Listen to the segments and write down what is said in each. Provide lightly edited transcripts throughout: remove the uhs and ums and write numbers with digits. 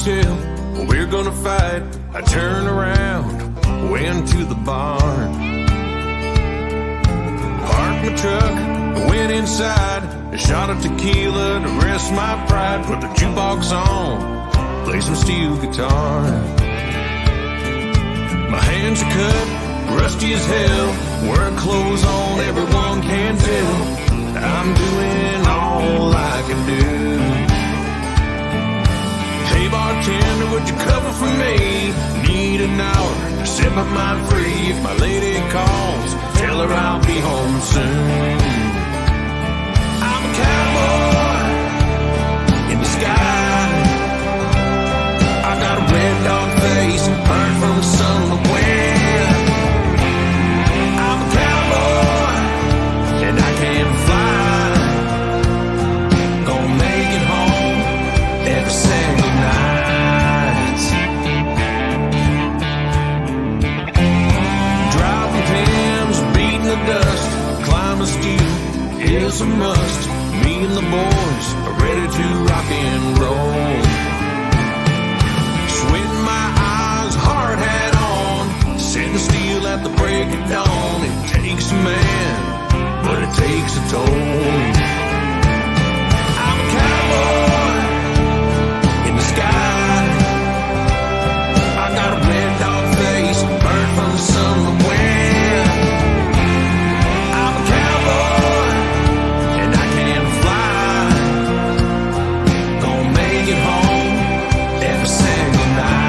tell, we're gonna fight. I turn around, went to the barn, parked my truck, went inside, a shot of tequila to rest my pride, put the jukebox on, play some steel guitar. My hands are cut, rusty as hell, wearing clothes on, everyone can tell I'm doing all I can do. Hey bartender, would you cover for me? Need an hour to set my mind free. If my lady calls, tell her I'll be home soon. I'm a cowboy in the sky. I got a red dog face, burned from the sun and the wind. I'm a cowboy and I can fly. Gonna make it home every single night. Driving Timmins, beating the dust, climbing steel is a must. Me and the boys are ready to rock and roll. Sweating my eyes, hard hat on, setting steel at the break of dawn. It takes a man, but it takes a toll. I'm a cowboy in the sky. I got a red dog face, burned from the sun and the wind. I'm a cowboy and I can fly. Gonna make it home every single night.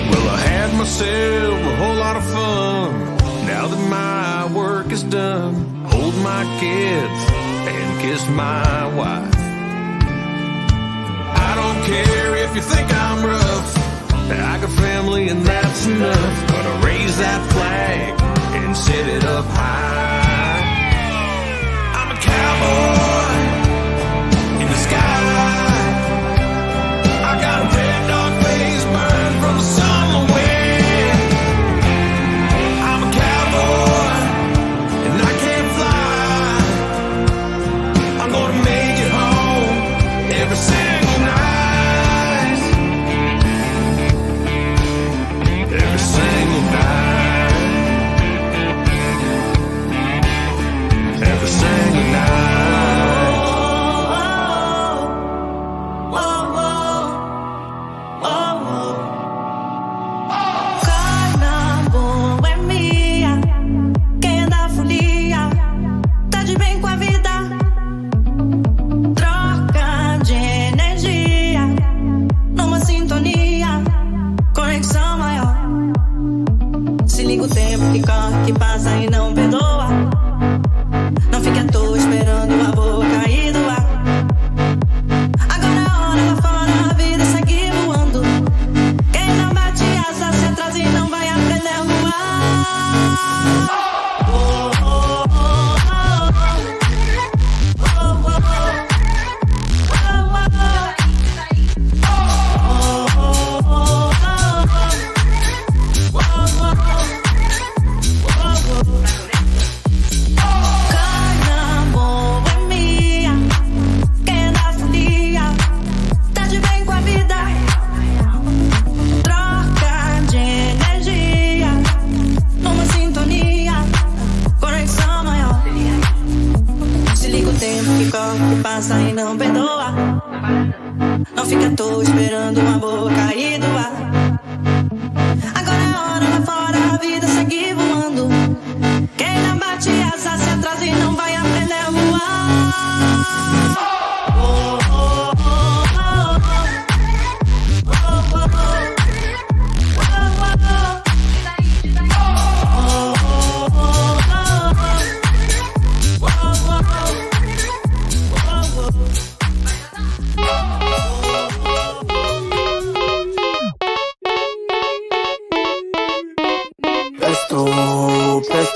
Well, I had myself a whole lot of fun. Now that my work is done, hold my kids and kiss my wife. I don't care if you think I'm rough, I got family and that's enough. Gonna raise that flag and set it up high. I'm a cowboy in the sky. I got a red dog face, burned from the sun and the wind. I'm a cowboy and I can fly. I'm gonna make it home every single night. Every single night. Every single night. Carnaval é minha, quem é da folia tá de bem com a vida. Troca de energia, numa sintonia, conexão maior. Se liga o tempo que corre, que passa e não perdoa. Não fique à toa esperando uma boa cair do ar. Agora é hora lá fora, a vida segue voando. Quem não bate asa se atrasa e não vai aprender a voar. Oh, oh, oh, oh, oh, oh, oh, oh,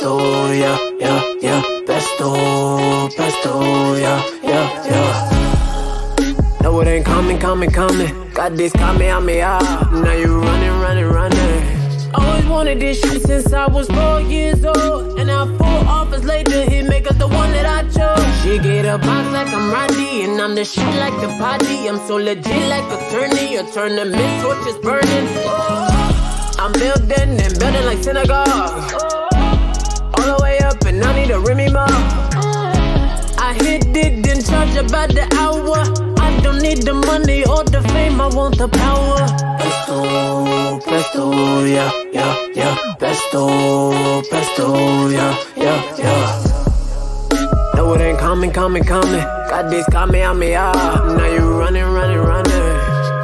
pesto, yeah, yeah, yeah. Pesto, pesto, yeah, yeah, yeah. No, it ain't coming. Got this Kamehameha. Now you running. Always wanted this shit since I was 4 years old. And now 4 offers later, he make us the one that I chose. She get a box like I'm Roddy, and I'm the shit like the party. I'm so legit like attorney. A tournament, torches burning. I'm building like synagogue. All the way up, and I need a Remy Ma. I hit it, then charge about the hour. I don't need the money or the fame, I want the power. Pesto, pesto, yeah, yeah, yeah. Pesto, pesto, yeah, yeah, yeah. No, it ain't coming. Got this Kamehameha. Now you running.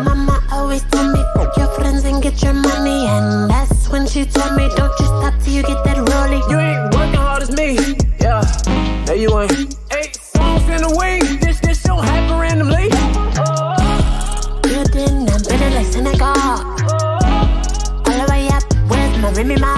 Mama always told me, fuck your friends and get your money. And that's when she told me, don't you stop till you get that rolling. You ain't working hard as me, yeah. No, you ain't. 8 songs in a week. This don't happen randomly. Building and building like synagogue. All the way up, where's my Remy Ma?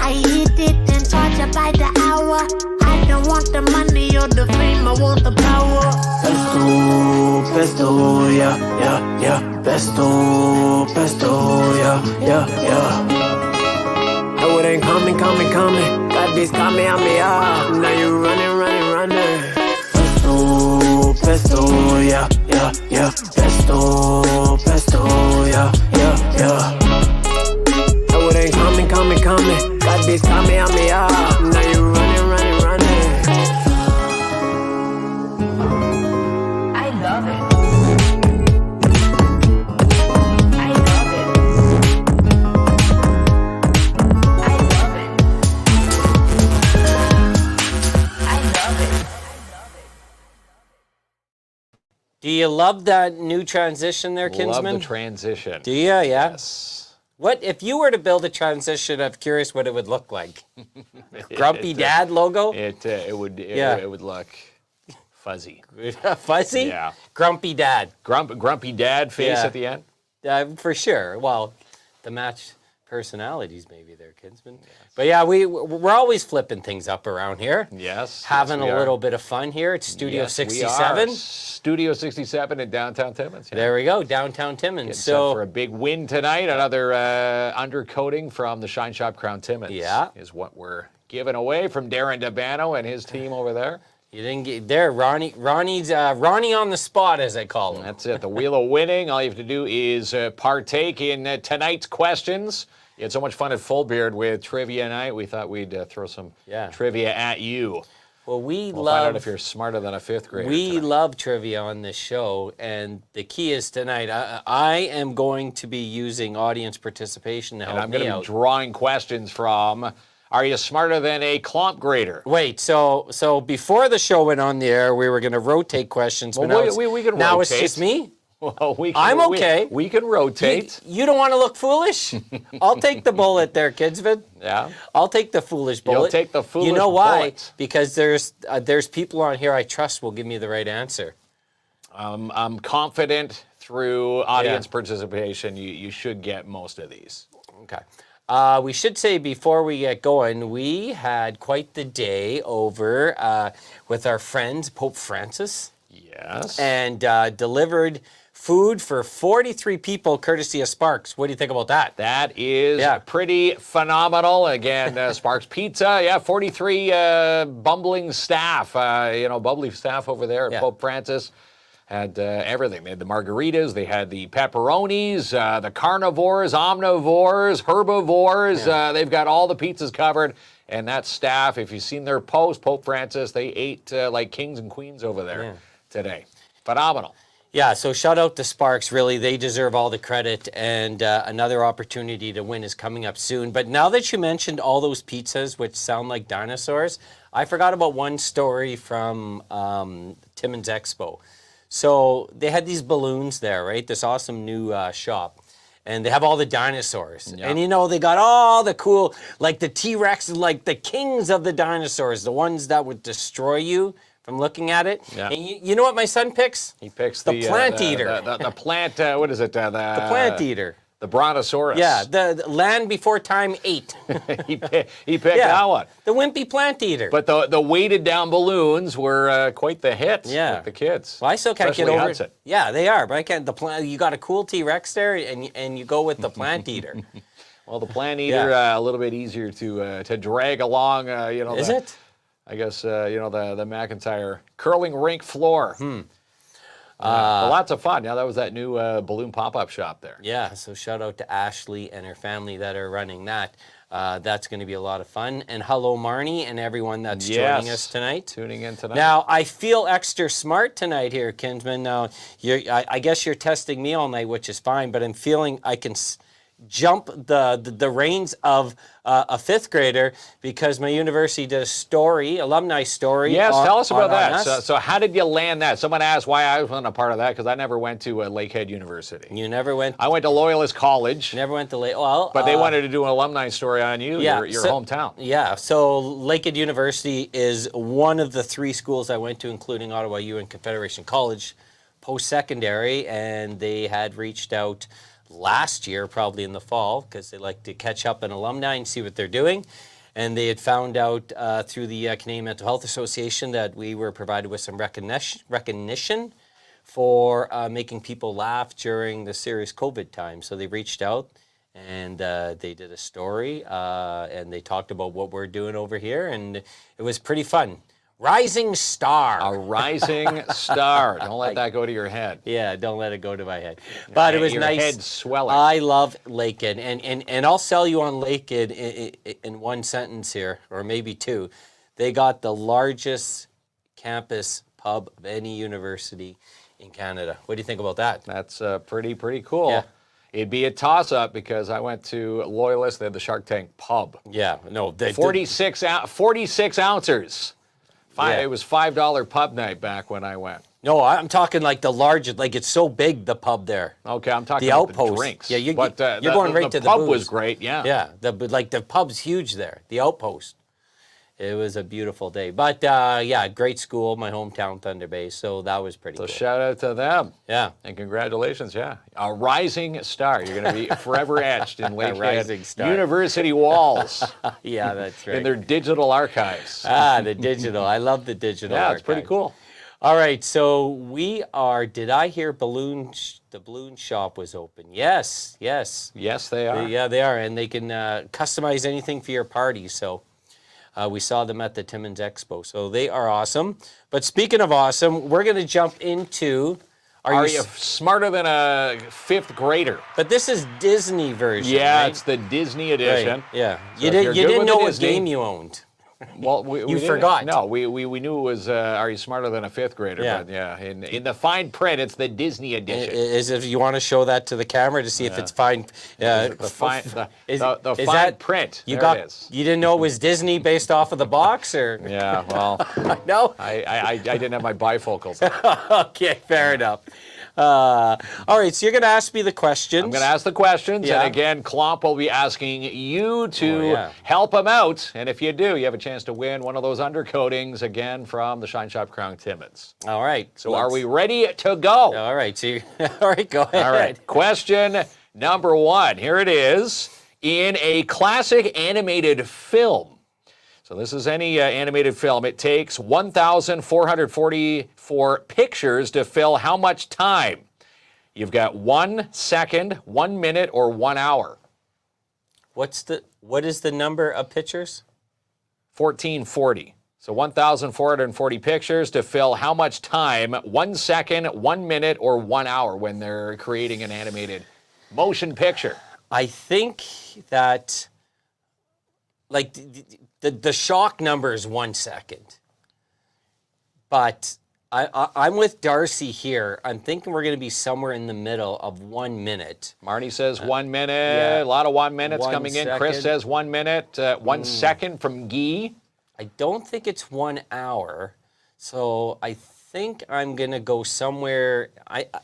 I hit it and charge her by the hour. I don't want the money or the fame, I want the power. Pesto, pesto, yeah, yeah, yeah. Pesto, pesto, yeah, yeah, yeah. No, it ain't coming. Got this Kamehameha. Now you running. Pesto, pesto, yeah, yeah, yeah. Pesto, pesto, yeah, yeah, yeah. No, it ain't coming. Got this Kamehameha. Now you running. I love it. Do you love that new transition there, Kinsman? Love the transition. Do you? Yeah. Yes. What if you were to build a transition? I'm curious what it would look like. Grumpy Dad logo? It would look fuzzy. Fuzzy? Yeah. Grumpy Dad. Grumpy Dad face at the end? For sure. Well, the match personalities maybe there, Kinsman. Yes. But yeah, we're always flipping things up around here. Yes. Having a little bit of fun here. It's Studio 67. Studio 67 in downtown Timmins. Yeah. There we go, downtown Timmins. Getting set for a big win tonight. Another undercoating from the Shine Shop Crown Timmins. Yeah. Is what we're giving away from Darren DeBano and his team over there. You didn't get there, Ronnie's Ronnie on the spot, as I call him. That's it. The wheel of winning. All you have to do is partake in tonight's questions. You had so much fun at Fullbeard with trivia night. We thought we'd throw some trivia at you. Well, we'll find out if you're smarter than a 5th grader. We love trivia on this show, and the key is tonight. I am going to be using audience participation to help me out. And I'm going to be drawing questions from. Are you smarter than a KLOMP grader? Wait, so before the show went on the air, we were going to rotate questions. Well, but we can now rotate. It's just me? Well, I'm okay. We can rotate. You don't want to look foolish? I'll take the bullet there, Kidsman. Yeah. I'll take the foolish bullet. You'll take the foolish bullet. You know why? Bullet. Because there's people on here I trust will give me the right answer. I'm confident through audience participation, you should get most of these. Okay. We should say before we get going, we had quite the day over with our friend Pope Francis. Yes. And delivered food for 43 people courtesy of Sparks. What do you think about that? That is pretty phenomenal. Again, Sparks Pizza, 43 bumbling staff, bubbly staff over there at Pope Francis. Had everything. They had the margaritas, they had the pepperonis, the carnivores, omnivores, herbivores. They've got all the pizzas covered. And that staff, if you've seen their post, Pope Francis, they ate like kings and queens over there today. Phenomenal. Yeah, so shout out to Sparks. Really, they deserve all the credit. And another opportunity to win is coming up soon. But now that you mentioned all those pizzas, which sound like dinosaurs, I forgot about one story from Timmins Expo. So they had these balloons there, right? This awesome new shop. And they have all the dinosaurs. Yeah. And, they got all the cool, like the T-Rex, like the kings of the dinosaurs, the ones that would destroy you from looking at it. Yeah. And you know what my son picks? He picks the plant eater. The plant, what is it? The plant eater. The Brontosaurus. Yeah, the Land Before Time 8. he picked that one. The Wimpy Plant Eater. But the weighted down balloons were quite the hit with the kids. Well, I still can't Especially get over Hudson. it. Yeah, they are, but I can't. You got a cool T-Rex there, and you go with the Plant Eater. Well, the Plant Eater a little bit easier to drag along. Is it? I guess the McIntyre curling rink floor. But lots of fun. Yeah, that was that new balloon pop-up shop there. Yeah, so shout out to Ashley and her family that are running that. That's going to be a lot of fun. And hello, Marnie, and everyone that's joining us tonight. Tuning in tonight. Now, I feel extra smart tonight here, Kinsman. Now, I guess you're testing me all night, which is fine, but I'm feeling I can jump the reins of a fifth grader because my university did a alumni story. Yes, tell us about that. So how did you land that? Someone asked why I wasn't a part of that because I never went to Lakehead University. You never went? I went to Loyalist College. Never went to Well, but they wanted to do an alumni story on you, your hometown. Yeah, so Lakehead University is one of the 3 schools I went to, including Ottawa U and Confederation College post-secondary, and they had reached out last year, probably in the fall, because they like to catch up on alumni and see what they're doing. And they had found out through the Canadian Mental Health Association that we were provided with some recognition for making people laugh during the serious COVID time. So they reached out and they did a story and they talked about what we're doing over here, and it was pretty fun. Rising star. A rising star. Don't let that go to your head. Yeah, don't let it go to my head. But it was your nice. Head swelling. I love Lakehead. And I'll sell you on Lakehead in one sentence here, or maybe 2. They got the largest campus pub of any university in Canada. What do you think about that? That's pretty cool. Yeah. It'd be a toss-up because I went to Loyalist. They had the Shark Tank pub. Yeah, no. 46 ounces. Yeah. It was $5 pub night back when I went. No, I'm talking like the largest, like it's so big, the pub there. Okay, I'm talking the about outpost. the drinks. Yeah, you're going right to the pub booze. was great, yeah. Yeah, the pub's huge there, the outpost. It was a beautiful day. But yeah, great school, my hometown, Thunder Bay, so that was pretty cool. So shout out to them. Yeah. And congratulations, yeah. A rising star. You're going to be forever etched in Lakehead University walls. Yeah, that's right. In their digital archives. The digital. I love the digital Yeah, archives. it's pretty cool. All right, so we are, did I hear the balloon shop was open? Yes. Yes, they are. Yeah, they are, and they can customize anything for your party, so. We saw them at the Timmins Expo, so they are awesome. But speaking of awesome, we're going to jump into... Are you smarter than a 5th grader? But this is Disney version, Yeah, right? It's the Disney edition. Right. Yeah. So you didn't know what game you owned. Well, we forgot. No, we knew it was Are You Smarter Than a 5th Grader? Yeah. But yeah, in the fine print, it's the Disney edition. Is if you want to show that to the camera to see if it's fine. The fine print. You there it is. You didn't know it was Disney based off of the box, or Yeah, well, no? I didn't have my bifocals. Okay, fair enough. All right, so you're going to ask me the questions. I'm going to ask the questions, Yeah. and again, KLOMP will be asking you to help him out. And if you do, you have a chance to win one of those undercoatings, again, from the Shine Shop Crown Timmins. All right. So are we ready to go? All right, so all right, go ahead. All right, question number 1. Here it is. In a classic animated film, so this is any animated film, it takes 1,444 pictures to fill how much time? You've got 1 second, 1 minute, or 1 hour. What is the number of pictures? 1440. So 1,440 pictures to fill how much time? 1 second, 1 minute, or 1 hour when they're creating an animated motion picture. I think that, like, the shock number is 1 second. But I'm with Darcy here. I'm thinking we're going to be somewhere in the middle of 1 minute. Marnie says 1 minute. Yeah. A lot of 1 minutes 1 coming in. second. Chris says 1 minute. 1 second from Guy. I don't think it's 1 hour. So I think I'm going to go somewhere.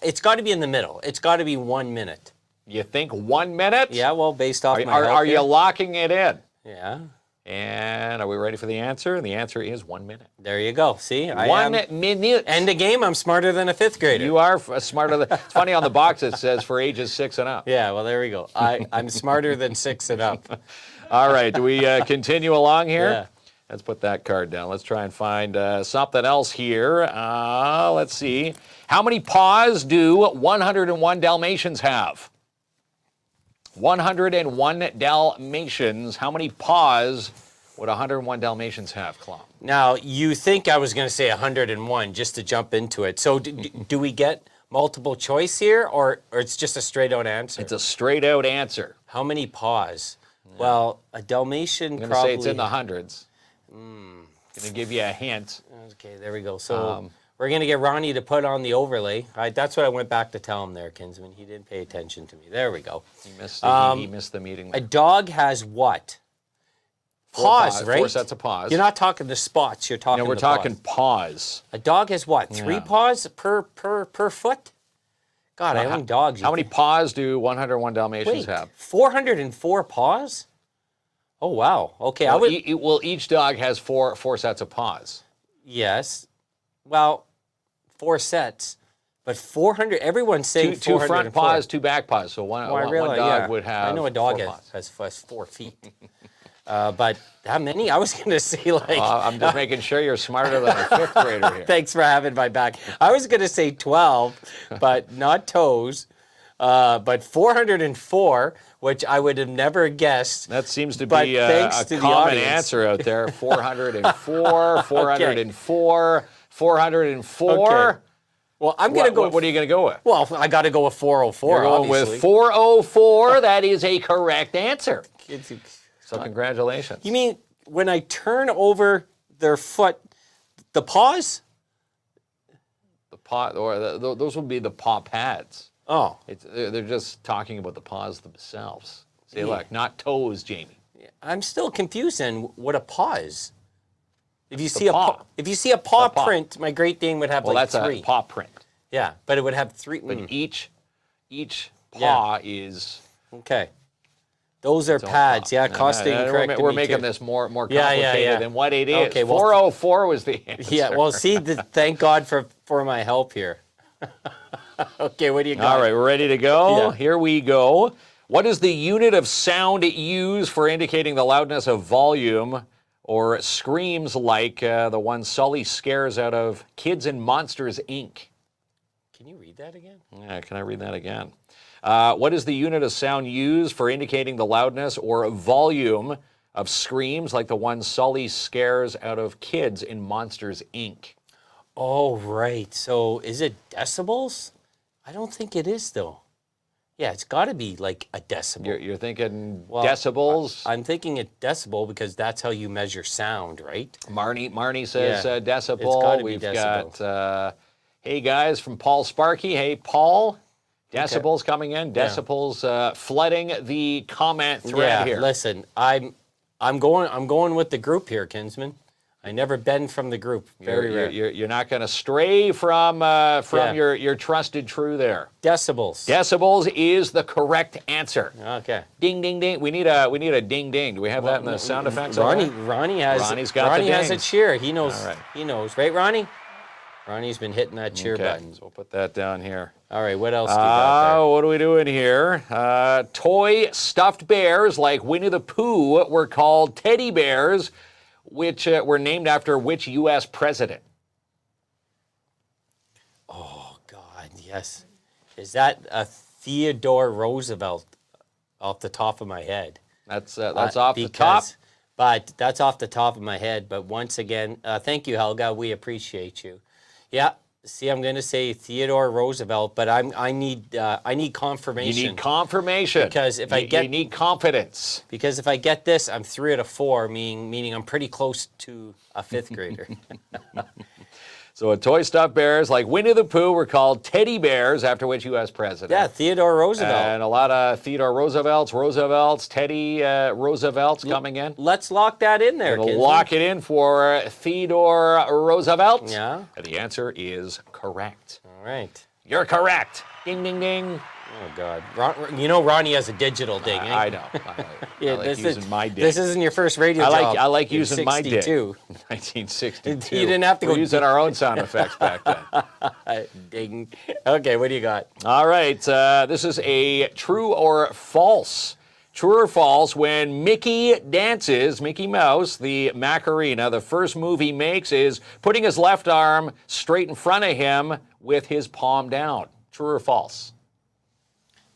It's got to be in the middle. It's got to be 1 minute. You think 1 minute? Yeah, well, based off my Are you health locking it in? Yeah. And are we ready for the answer? And the answer is 1 minute. There you go. See, I 1 am. minute. End of game. I'm smarter than a 5th grader. You are smarter than. It's funny on the box it says for ages 6 and up. Yeah. Well, there we go. I'm smarter than 6 and up. All right. Do we continue along here? Yeah. Let's put that card down. Let's try and find something else here. Let's see. How many paws do 101 Dalmatians have? 101 Dalmatians. How many paws would 101 Dalmatians have, Klomp? Now, you think I was going to say 101 just to jump into it. So do we get multiple choice here, or it's just a straight out answer? It's a straight out answer. How many paws? Yeah. Well, a Dalmatian I'm going to probably... say it's in the hundreds. Going to give you a hint. Okay, there we go. So we're going to get Ronnie to put on the overlay. That's what I went back to tell him there, Kinsman. He didn't pay attention to me. There we go. He missed the meeting. A dog has what? Paws, right? 4 sets of paws. You're not talking the spots. You're talking. No, we're talking paws. A dog has what? 3 paws per foot? God, I own dogs. How many paws do 101 Dalmatians have? 404 paws? Oh wow. Okay, well, each dog has four sets of paws. Yes. Well, 4 sets, but 400. Everyone's saying 2 front paws, 2 back paws. So one dog would have. I know a dog has 4 feet. But how many? I was going to say like... I'm just making sure you're smarter than a 5th grader here. Thanks for having my back. I was going to say 12, but not toes. But 404, which I would have never guessed. That seems to be a common answer out there. 404, 404, 404. Okay. Well, I'm going to go... What are you going to go with? Well, I got to go with 404, You're going obviously. with 404. That is a correct answer. So congratulations. You mean when I turn over their foot, the paws? The paw, or those would be the paw pads. Oh. They're just talking about the paws themselves. See, look, not toes, Jamie. I'm still confused in what a paw is. If you see a paw print, my Great Dane would have like 3. Well, that's a paw print. Yeah, but it would have 3. But each paw is... Okay. Those are pads. Yeah, costing correct. We're making this more complicated than what it is. Okay, well, 404 was the answer. Yeah, well, see, thank God for my help here. Okay, what do you got? All right, we're ready to go. Yeah. Here we go. What is the unit of sound used for indicating the loudness of volume or screams like the one Sully scares out of Kids and Monsters, Inc.? Can you read that again? Yeah, can I read that again? What is the unit of sound used for indicating the loudness or volume of screams like the one Sully scares out of Kids in Monsters, Inc.? Oh, right. So is it decibels? I don't think it is, though. Yeah, it's got to be like a decibel. You're thinking decibels? I'm thinking a decibel because that's how you measure sound, right? Marnie says decibel. It's got to be We've decibel. got, hey guys, from Paul Sparky. Hey, Paul. Decibels coming in. Decibels flooding the comment thread here. Listen, I'm going with the group here, Kinsman. I never bend from the group. Very rare. You're not going to stray from your trusted true there. Decibels. Decibels is the correct answer. Okay. Ding ding ding. We need a ding ding. Do we have that in the sound effects? Ronnie has a cheer. He knows. All right. He knows, right, Ronnie? Ronnie's been hitting that cheer button. So we'll put that down here. All right, what else do you got there? What are we doing here? Toy stuffed bears like Winnie the Pooh were called teddy bears, which were named after which U.S. president? Oh, God, yes. Is that a Theodore Roosevelt off the top of my head? That's off the top. But that's off the top of my head. But once again, thank you, Helga. We appreciate you. Yeah. See, I'm going to say Theodore Roosevelt, but I need confirmation. You need confirmation. Because if you need confidence. Because if I get this, I'm 3 out of 4, meaning I'm pretty close to a 5th grader. So a toy stuffed bears like Winnie the Pooh were called teddy bears after which U.S. president? Yeah, Theodore Roosevelt. And a lot of Theodore Roosevelts, Teddy Roosevelts coming in. Let's lock that in there, We'll lock it in for Theodore Roosevelt. Yeah. And the answer is correct. All right. You're correct. Ding, ding, ding. Oh, God. You know Ronnie has a digital ding, eh? I know. Yeah, I like using my ding. This isn't your first radio job. I like in using my ding. 62. 1962. You didn't have to We're go using our own sound effects back then. Ding. Okay, what do you got? All right. This is a true or false. True or false, when Mickey dances, Mickey Mouse, the Macarena, the first move he makes is putting his left arm straight in front of him with his palm down. True or false?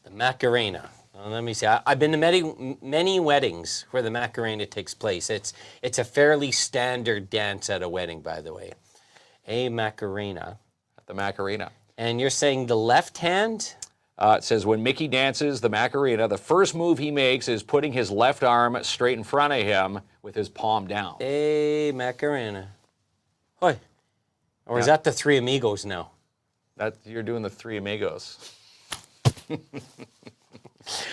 The Macarena. Well, let me see. I've been to many weddings where the Macarena takes place. It's a fairly standard dance at a wedding, by the way. A Macarena. The Macarena. And you're saying the left hand? It says when Mickey dances the Macarena, the first move he makes is putting his left arm straight in front of him with his palm down. A Macarena. Hoy. Or is that the Three Amigos now? You're doing the Three Amigos.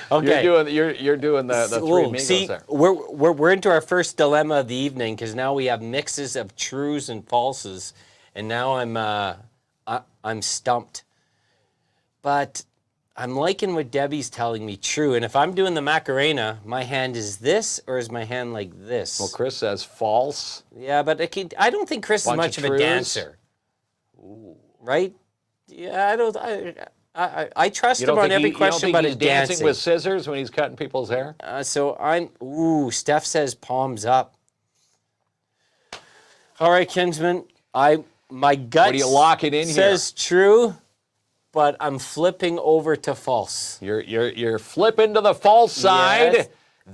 Okay. You're doing the Three Amigos there. We're into our first dilemma of the evening because now we have mixes of trues and falses, and now I'm stumped. But I'm liking what Debbie's telling me true, and if I'm doing the Macarena, my hand is this or is my hand like this? Well, Chris says false. Yeah, but I don't think Chris is much of a dancer. Ooh. Right? Yeah, I trust him on every question about his dancing. Dancing with scissors when he's cutting people's hair? Steph says palms up. All right, Kinsman, my gut What are you locking in says true, but I'm flipping over to false. You're flipping to the false side. Yes.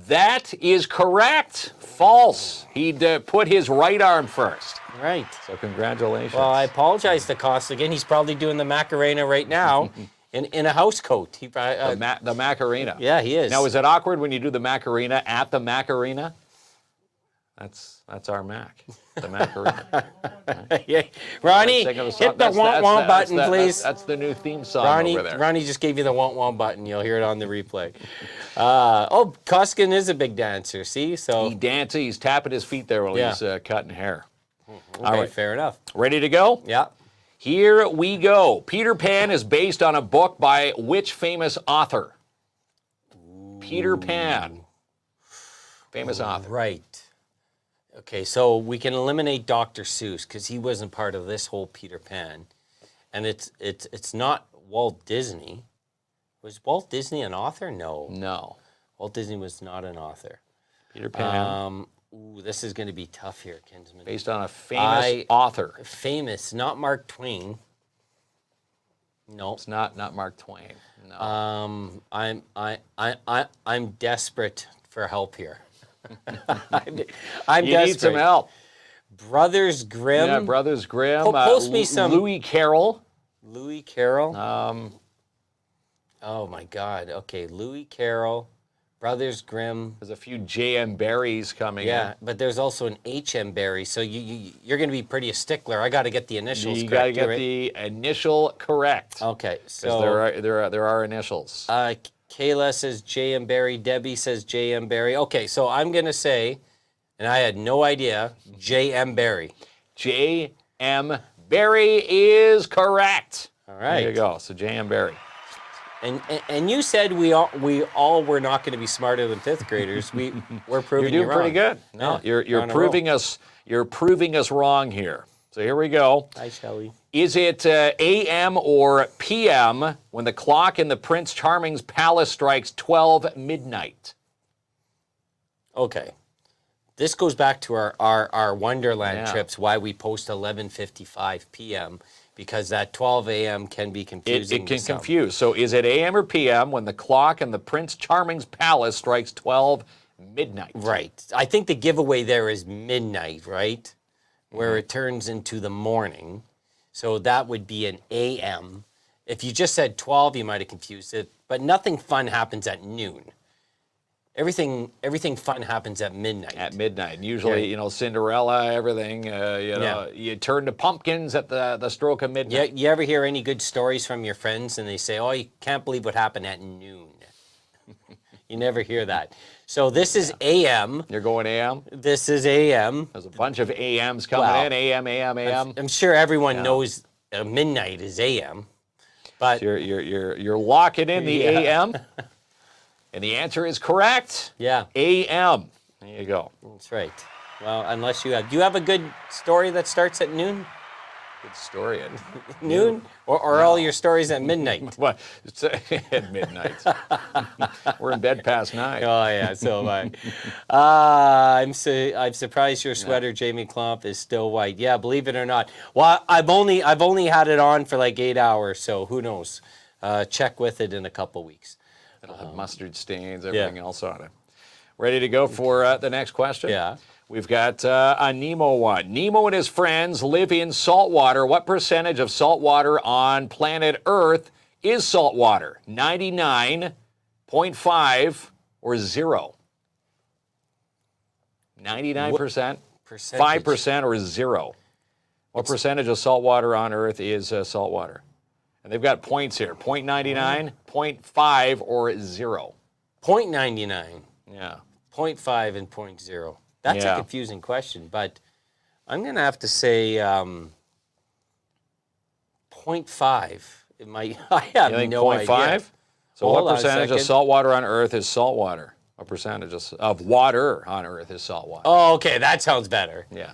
That is correct. False. He'd put his right arm first. Right. So congratulations. Well, I apologize to Costigan. He's probably doing the Macarena right now in a house coat. He probably, the Macarena. Yeah, he is. Now, is it awkward when you do the Macarena at the Macarena? That's our Mac, the Macarena. Yeah. Ronnie, hit the want button, please. That's the new theme song over there. Ronnie just gave you the want button. You'll hear it on the replay. Costigan is a big dancer, see? So He's tapping his feet there while he's cutting hair. Okay, all right, fair enough. Ready to go? Yeah. Here we go. Peter Pan is based on a book by which famous author? Peter Pan. Famous author. Right. Okay, so we can eliminate Dr. Seuss because he wasn't part of this whole Peter Pan. And it's not Walt Disney. Was Walt Disney an author? No. No. Walt Disney was not an author. Peter Pan. This is going to be tough here, Kinsman. Based on a famous author. Famous, not Mark Twain. No. It's not Mark Twain. No. I'm desperate for help here. I'm you desperate. Need some help. Brothers Grimm. Yeah, Brothers Grimm. Post me some. Louis Carroll. Louis Carroll. Oh my God. Okay, Louis Carroll. Brothers Grimm. There's a few J.M. Barries coming in. Yeah, but there's also an H.M. Barry, so you're going to be pretty a stickler. I got to get the initials correct. You got to get the initial correct. Okay, so there are initials. Kayla says J.M. Barry. Debbie says J.M. Barry. Okay, so I'm going to say, and I had no idea, J.M. Barry. J.M. Barry is correct. All right. There you go. So J.M. Barry. And you said we all were not going to be smarter than fifth graders. We're proving you're doing you wrong. pretty good. No, Yeah, you're proving us. You're proving us wrong here. So here we go. Hi, Shelley. Is it a.m. or p.m. when the clock in the Prince Charming's palace strikes 12 midnight? Okay. This goes back to our Wonderland trips, why we post 11:55 p.m., because that 12 a.m. can be confusing. It can confuse. So is it a.m. or p.m. when the clock in the Prince Charming's palace strikes 12 midnight? Right. I think the giveaway there is midnight, right? Where it turns into the morning. So that would be an a.m. If you just said 12, you might have confused it. But nothing fun happens at noon. Everything fun happens at midnight. At midnight. And usually, Cinderella, everything, you turn to pumpkins at the stroke of midnight. You ever hear any good stories from your friends and they say, oh, you can't believe what happened at noon. You never hear that. So this is AM. You're going AM? This is AM. There's a bunch of AMs coming in. AM. I'm sure everyone knows midnight is AM. But So you're locking in the AM, and the answer is correct. yeah, AM. There you go. that's right. Well, unless do you have a good story that starts at noon? Good story. Noon? Or all your stories at midnight? What? It's at midnight. We're in bed past 9. Oh yeah, so am I. I'm surprised your sweater, Jamie Klomp, is still white. Yeah, believe it or not. Well, I've only had it on for like 8 hours, so who knows? Check with it in a couple weeks. It'll have mustard stains, everything else on it. Ready to go for the next question? Yeah. We've got a Nemo one. Nemo and his friends live in salt water. What percentage of salt water on planet Earth is salt water? 99.5 or 0? 99%, 5% or 0? What percentage of salt water on Earth is salt water? And they've got points here. 0.99, 0.5 or 0? 0.99, Yeah. 0.5, and 0.0. That's a confusing question, but I'm going to have to say 0.5. It might. I have You think no 0.5? idea. So Hold what on a percentage of second. salt water on Earth is salt water? What percentage of water on Earth is salt water? Oh, okay, that sounds better. Yeah.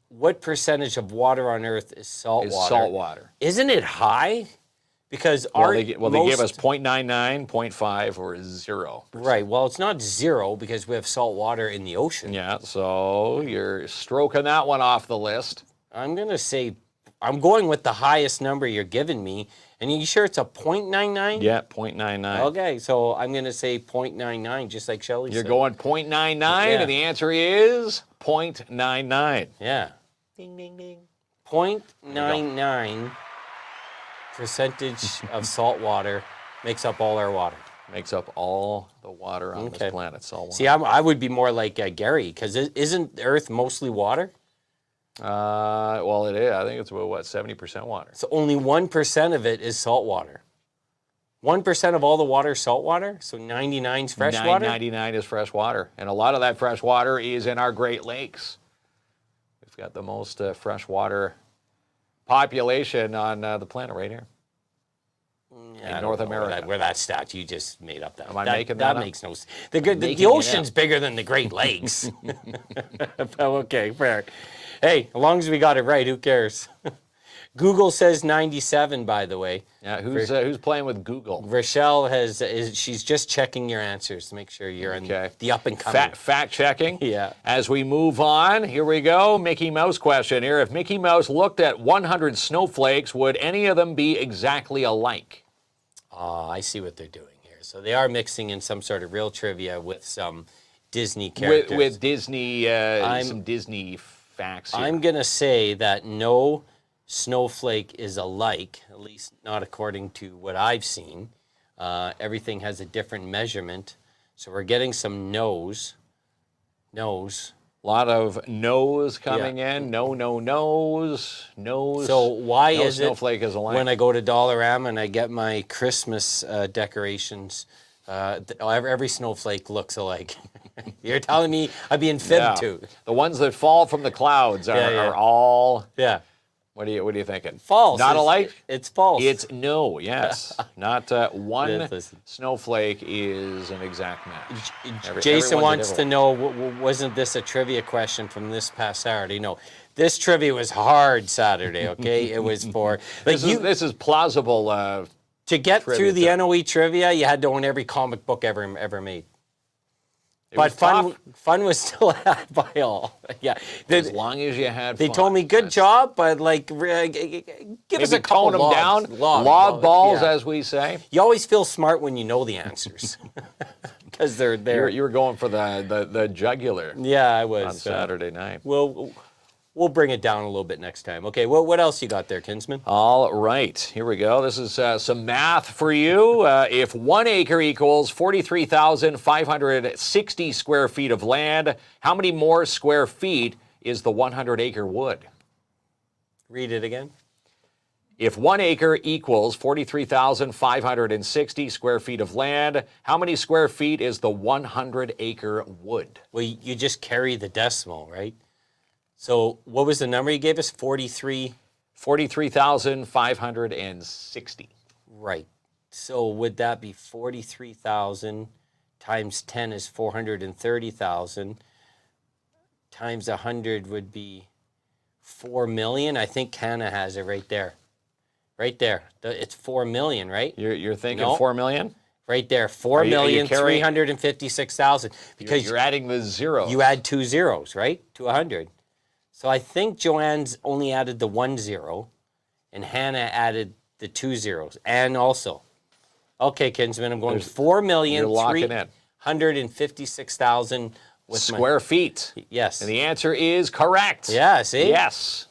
What percentage of water on Earth is salt water? Salt water. Isn't it high? Because They gave us 0.99, 0.5, or 0. Right. Well, it's not 0 because we have salt water in the ocean. Yeah, so you're stroking that one off the list. I'm going to say, I'm going with the highest number you're giving me. And you sure it's a 0.99? Yeah, 0.99. Okay, so I'm going to say 0.99, just like Shelley said. You're going 0.99, and the answer is 0.99. Yeah. Ding, ding, ding. 0.99 percentage of salt water makes up all our water. Makes up all the water on this planet, salt water. See, I would be more like Gary, because isn't Earth mostly water? Well, it is. I think it's about, 70% water. So only 1% of it is salt water. 1% of all the water is salt water, so 99 is fresh water? 99 is fresh water. And a lot of that fresh water is in our Great Lakes. We've got the most freshwater population on the planet right here. Yeah, in North America. Where that stat you just made up. That Am I making that that up? makes no sense. The ocean's bigger than the Great Lakes. Okay, fair. Hey, as long as we got it right, who cares? Google says 97, by the way. Yeah, who's playing with Google? Rochelle she's just checking your answers to make sure you're in the up and coming. Fact checking. Yeah. As we move on, here we go. Mickey Mouse question here. If Mickey Mouse looked at 100 snowflakes, would any of them be exactly alike? Oh, I see what they're doing here. So they are mixing in some sort of real trivia with some Disney characters. With Disney, some Disney facts here. I'm going to say that no snowflake is alike, at least not according to what I've seen. Everything has a different measurement. So we're getting some no's. A lot of no's coming in. No's. So why no is snowflake it is alike. when I go to Dollarama and I get my Christmas decorations, every snowflake looks alike? You're telling me I'm being fibbed to? The ones that fall from the clouds are all... Yeah. What are you thinking? False. Not alike? It's false. It's no, yes. Not one snowflake is an exact match. Jason wants to know, wasn't this a trivia question from this past Saturday? No. This trivia was hard Saturday, okay? It was for... This is plausible to get through the NOE trivia, you had to own every comic book ever made. But fun was still had by all. Yeah, as long as you had fun. They told me, good job, but like, give us a couple tone them down. Lob balls, as we say. You always feel smart when you know the answers. Because they're there. You were going for the jugular. Yeah, I was. On Saturday night. We'll bring it down a little bit next time. Okay, what else you got there, Kinsman? All right, here we go. This is some math for you. If 1 acre equals 43,560 square feet of land, how many more square feet is the 100-acre wood? Read it again. If 1 acre equals 43,560 square feet of land, how many square feet is the 100-acre wood? Well, you just carry the decimal, right? So what was the number you gave us? 43? 43,560. Right. So would that be 43,000 times 10 is 430,000 times 100 would be 4 million. I think Hannah has it right there. Right there. It's 4 million, right? You're thinking No. 4 million? Right there. Are you carrying- 4,356,000 because You're adding the zeros. you add 2 zeros, right? To 100. So I think Joanne's only added the 1 zero and Hannah added the 2 zeros. And also, okay, Kinsman, I'm going 4,356,000 with square feet. Yes. And the answer is correct. Yeah, see? Yes.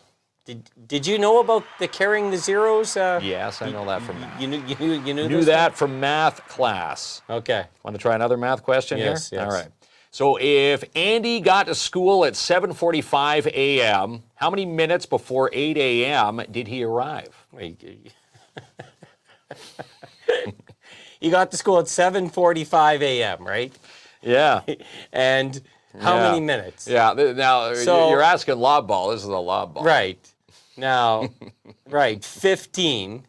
Did you know about the carrying the zeros? Yes, I know that from math. You knew Knew this that from math class. one? Okay. Want to try another math question Yes, here? yes. All right. So if Andy got to school at 7:45 a.m., how many minutes before 8 a.m. did he arrive? Wait. You got to school at 7:45 a.m., right? Yeah. And how Yeah. many minutes? Yeah. Now, So- you're asking lob ball. This is a lob ball. Right. Now, right, 15.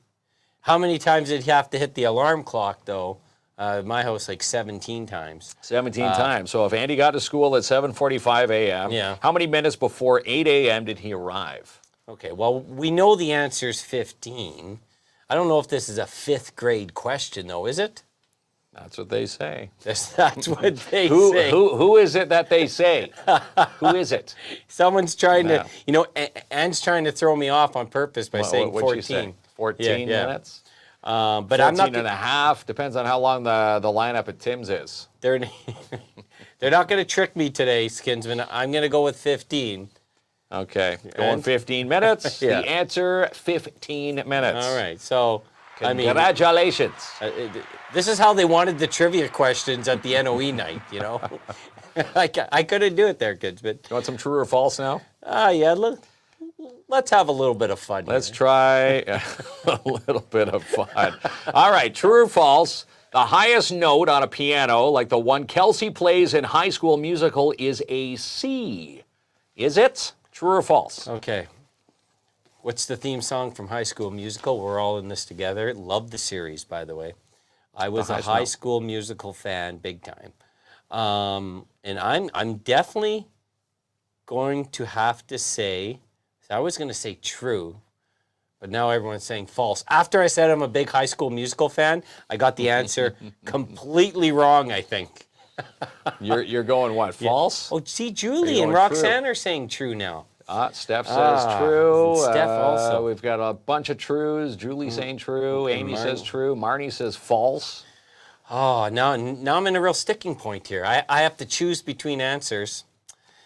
How many times did he have to hit the alarm clock, though? My house, like 17 times. 17 times. So if Andy got to school at 7:45 a.m., Yeah. how many minutes before 8 a.m. did he arrive? Okay, well, we know the answer is 15. I don't know if this is a 5th grade question, though, is it? That's what they say. That's what they Who say. who is it that they say? Who is it? Someone's trying Yeah. to, Anne's trying to throw me off on purpose by saying What'd 14. you say? 14 Yeah. minutes? But 14 I'm not. and a half. Depends on how long the lineup at Tim's is. They're not going to trick me today, Skinsman. I'm going to go with 15. Okay. Going And? 15 minutes. Yeah. The answer, 15 minutes. All right. So, I mean, Congratulations. this is how they wanted the trivia questions at the NOE night, you know? I couldn't do it there, Kinsman. You want some true or false now? Yeah, let's have a little bit of fun. Let's here. try a little bit of fun. All right, true or false? The highest note on a piano, like the one Kelsey plays in High School Musical, is a C. Is it? True or false? Okay. What's the theme song from High School Musical? We're all in this together. Love the series, by the way. I was a High School Musical fan, big time. And I'm definitely going to have to say, I was going to say true, but now everyone's saying false. After I said I'm a big High School Musical fan, I got the answer completely wrong, I think. You're going what? False? Oh, see, Julie and going Roxanne are saying true now. Steph says true. and Steph also. We've got a bunch of trues. Julie saying true. Amy says true. Marnie says false. Oh, now I'm in a real sticking point here. I have to choose between answers.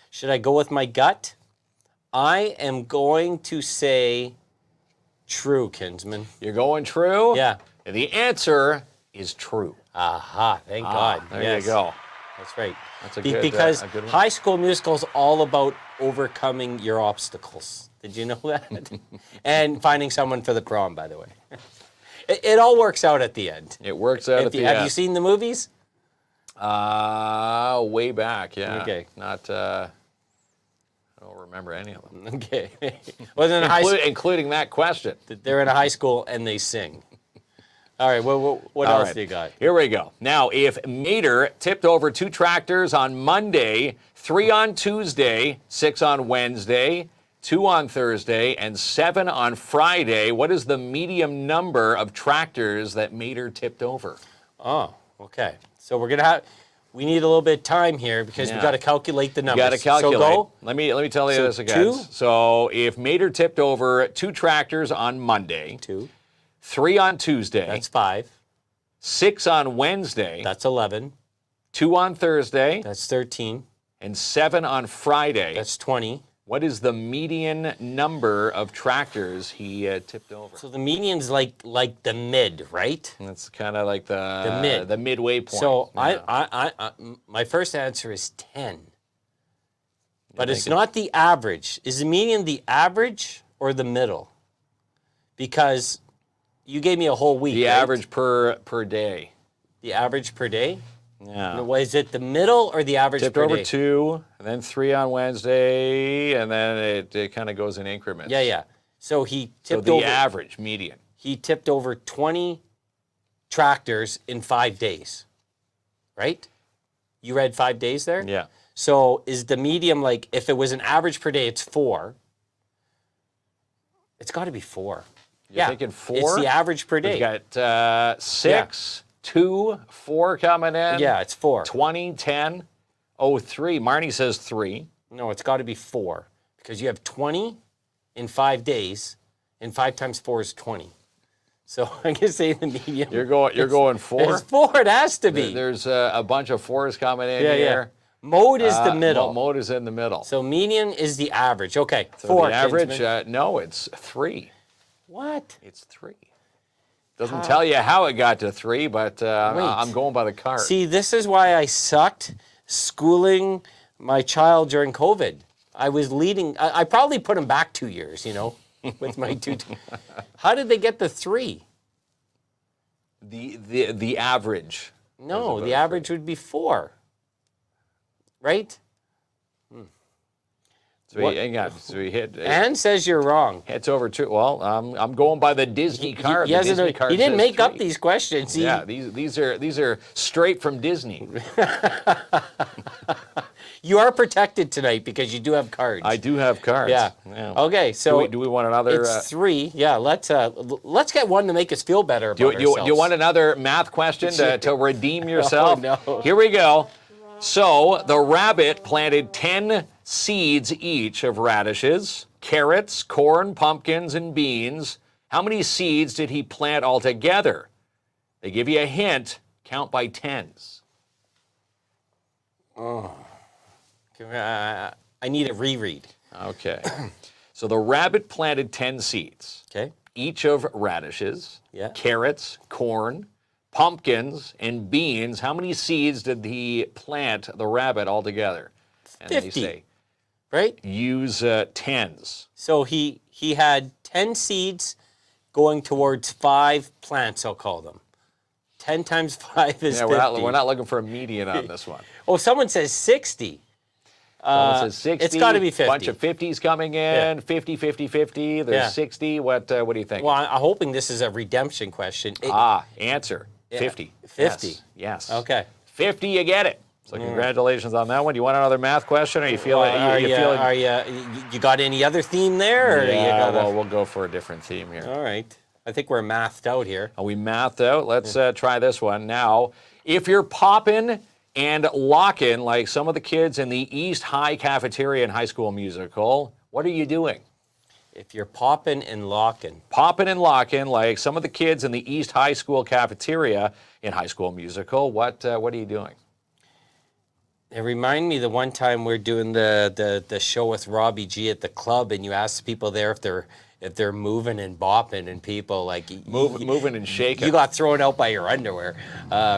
Should I go with my gut? I am going to say true, Kinsman. You're going true? Yeah. And the answer is true. Aha, thank God. There Yes. you go. That's right. That's a good Because a good one. High School Musical is all about overcoming your obstacles. Did you know that? And finding someone for the prom, by the way. It all works out at the end. It works out at the Have end. you seen the movies? Way back, yeah. Okay. Not, I don't remember any of them. Okay. Well, then Including that question. they're in a high school and they sing. All right, what All else right. do you got? Here we go. Now, if Mater tipped over 2 tractors on Monday, 3 on Tuesday, 6 on Wednesday, 2 on Thursday, and 7 on Friday, what is the medium number of tractors that Mater tipped over? Oh, okay. So we need a little bit of time here because we Yeah. got to calculate the You numbers. got to calculate. So go. Let me tell you So this again. 2? So if Mater tipped over 2 tractors on Monday, 2. 3 on Tuesday, That's 5. 6 on Wednesday, That's 11. 2 on Thursday, That's 13. and 7 on Friday. That's 20. What is the median number of tractors he tipped over? So the median's like the mid, right? That's kind of like the mid. the midway point. So Yeah. I my first answer is 10. But it's not the average. Is the median the average or the middle? Because you gave me a whole week. the right? average per day. The average per day? Yeah. Was it the middle or the average Tipped per over day? 2, and then 3 on Wednesday, and then it kind of goes in increments. Yeah. So he So tipped the over average median. he tipped over 20 tractors in 5 days, right? You read 5 days there? Yeah. So is the medium, like, if it was an average per day, it's 4. It's got to be 4. You're thinking 4? It's the average per day. We've got 6, 2, 4 coming in. Yeah, it's 4. 20, 10, 03. Marnie says 3. No, it's got to be 4 because you have 20 in 5 days, and 5 times 4 is 20. So I'm gonna say the medium. You're going 4. It's 4. It has to be. There's a bunch of 4s coming in here. Mode is the middle. Mode is in the middle. So median is the average. Okay, So 4. the average, Kinsman. no, it's 3. What? It's 3. Doesn't tell you how it got to 3, but I'm going by the card. See, this is why I sucked schooling my child during COVID. I was leading. I probably put him back 2 years, with my 2. How did they get the 3? The average. No, the average would be 4. Right? So hang on. So we hit. Anne says you're wrong. It's over 2. Well, I'm going by the Disney card. He didn't make up these questions. Yeah, these are straight from Disney. You are protected tonight because you do have cards. I do have cards. Yeah. Okay, so do we want another? It's 3. Yeah, let's get one to make us feel better about ourselves. You want another math question to redeem yourself? Oh, no. Here we go. So the rabbit planted 10 seeds each of radishes, carrots, corn, pumpkins, and beans. How many seeds did he plant altogether? They give you a hint. Count by tens. Oh. I need a reread. Okay. So the rabbit planted 10 seeds. Okay. Each of radishes, carrots, corn, pumpkins, and beans. How many seeds did he plant, the rabbit, altogether? And 50. they say, right? Use tens. So he had 10 seeds going towards 5 plants, I'll call them. 10 times 5 is 50. We're not looking for a median on this one. Oh, someone says 60. Someone says 60. It's got to be 50. Bunch of 50s coming in. 50, 50, 50. There's 60. What do you think? Well, I'm hoping this is a redemption question. Answer. 50. 50. Yes. Okay. 50, you get it. So congratulations on that one. Do you want another math question, or you feel you got any other theme there? Or well, we'll go for a different theme here. All right. I think we're mathed out here. Are we mathed out? Let's try this one. Now, if you're popping and locking like some of the kids in the East High cafeteria in High School Musical, what are you doing? If you're popping and locking. Popping and locking like some of the kids in the East High School cafeteria in High School Musical, what are you doing? It reminded me the one time we're doing the show with Robbie G at the club, and you ask the people there if they're moving and bopping, and people like moving and shaking. You got thrown out by your underwear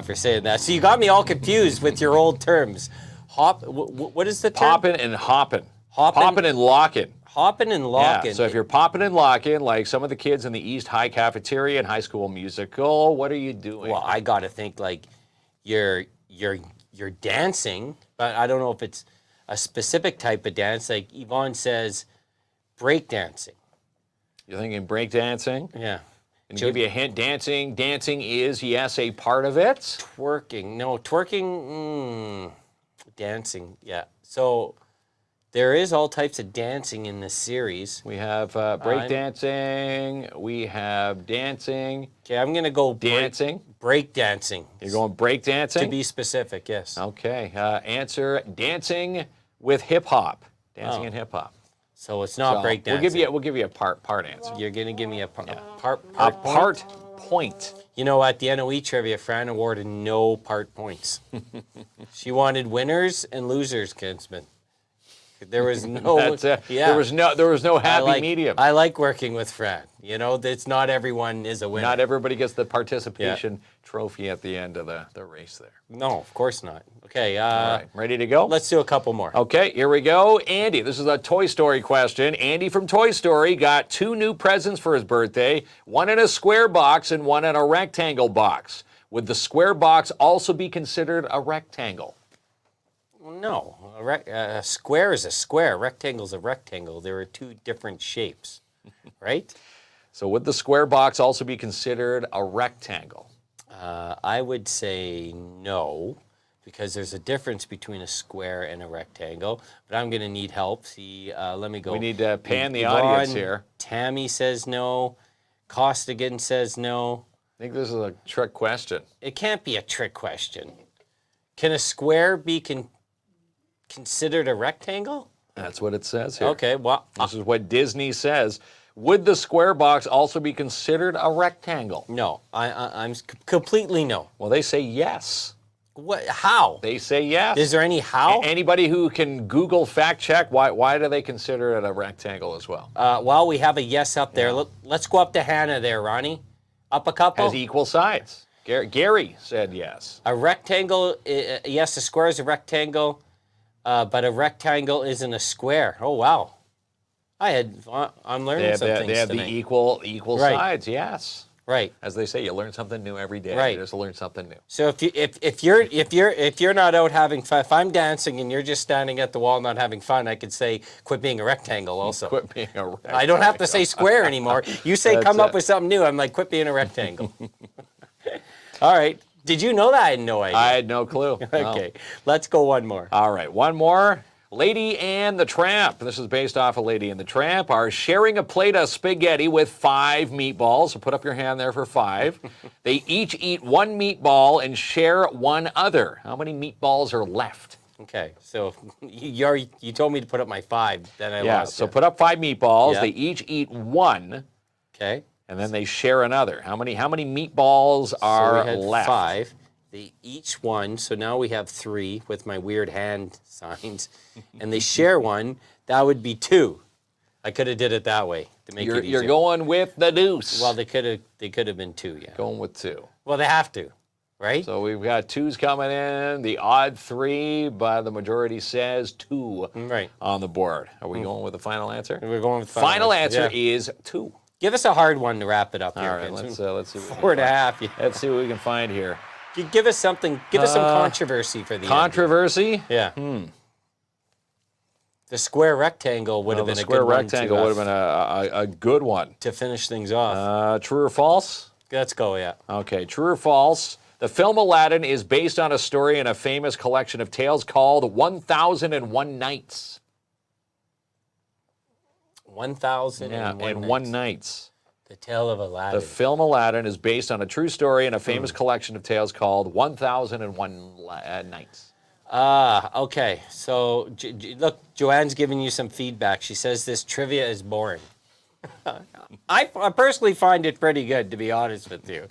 for saying that. So you got me all confused with your old terms. What is the term? Popping and hopping. Popping and locking. Hopping and locking. Yeah, so if you're popping and locking like some of the kids in the East High cafeteria in High School Musical, what are you doing? Well, I got to think like you're dancing, but I don't know if it's a specific type of dance. Like Yvonne says, break dancing. You're thinking break dancing? Yeah. And to give you a hint, dancing is, yes, a part of it. Twerking. No, twerking, dancing, yeah. So there is all types of dancing in this series. We have break dancing. We have dancing. Okay, I'm going to go dancing. Break dancing. You're going break dancing? To be specific, yes. Okay. Answer, dancing with hip hop. Dancing and hip hop. So it's not break dancing. We'll give you a part answer. You're going to give me a part point. You know, at the NOE trivia, Fran awarded no part points. She wanted winners and losers, Kinsman. There was no. There was no happy medium. I like working with Fran. You know, it's not everyone is a winner. Not everybody gets the participation trophy at the end of the race there. No, of course not. Okay. All right, ready to go? Let's do a couple more. Okay, here we go. Andy, this is a Toy Story question. Andy from Toy Story got 2 new presents for his birthday, one in a square box and one in a rectangle box. Would the square box also be considered a rectangle? No, a square is a square. A rectangle is a rectangle. There are 2 different shapes, right? So would the square box also be considered a rectangle? I would say no, because there's a difference between a square and a rectangle. But I'm going to need help. See, let me go. We need to pan the Yvonne, audience here. Tammy says no. Costigan says no. I think this is a trick question. It can't be a trick question. Can a square be considered a rectangle? That's what it says here. Okay, well, This is what Disney says. Would the square box also be considered a rectangle? no. I'm completely no. Well, they say yes. What? How? They say yes. Is there any how? Anybody who can Google fact check, why do they consider it a rectangle as well? Well, we have a yes up there. Let's go up to Hannah there, Ronnie. Up a couple. Has equal sides. Gary said yes. A rectangle, yes, a square is a rectangle, but a rectangle isn't a square. Oh, wow. I'm learning some things They have the tonight. equal Right. sides, yes. Right. As they say, you learn something new every day. Right. You just learn something new. So if you're not out having fun, if I'm dancing and you're just standing at the wall not having fun, I could say quit being a rectangle also. Quit being a rectangle. I don't have to say square anymore. You say That's come up it. with something new. I'm like quit being a rectangle. All right. Did you know that? I had no idea. I had no clue. No. Okay. Let's go one more. All right, one more. Lady and the Tramp. This is based off of Lady and the Tramp. Are sharing a plate of spaghetti with 5 meatballs. So put up your hand there for 5. They each eat 1 meatball and share 1 other. How many meatballs are left? Okay. So you told me to put up my 5. Then I Yeah, lost so it. put up 5 meatballs. Yeah. They each eat 1, Okay. and then they share another. How many meatballs So are we had left? 5. They each 1. So now we have 3 with my weird hand signs, and they share 1. That would be 2. I could have did it that way to make it easier. You're going with the deuce. Well, they could have been 2. Yeah. Going with 2. Well, they have to, right? So we've got 2s coming in, the odd 3, but the majority says 2 Right. on the board. Are we going with the final answer? We're going with Final answer Yeah. is 2. Give us a hard one to wrap it up All here. right, Vince. let's see. What we can 4 and a find. half. Yeah. Let's see what we can find here. Give us something. Give us some controversy for the end. Controversy. Yeah. The square rectangle would have The been a square good one rectangle would have been a good one. to finish things off. True or false? Let's go. Yeah. Okay, true or false? The film Aladdin is based on a story in a famous collection of tales called 1001 Nights. 1001 Nights. The Tale of Aladdin. The film Aladdin is based on a true story in a famous collection of tales called 1001 Nights. Okay. So, look, Joanne's giving you some feedback. She says this trivia is boring. I personally find it pretty good, to be honest with you.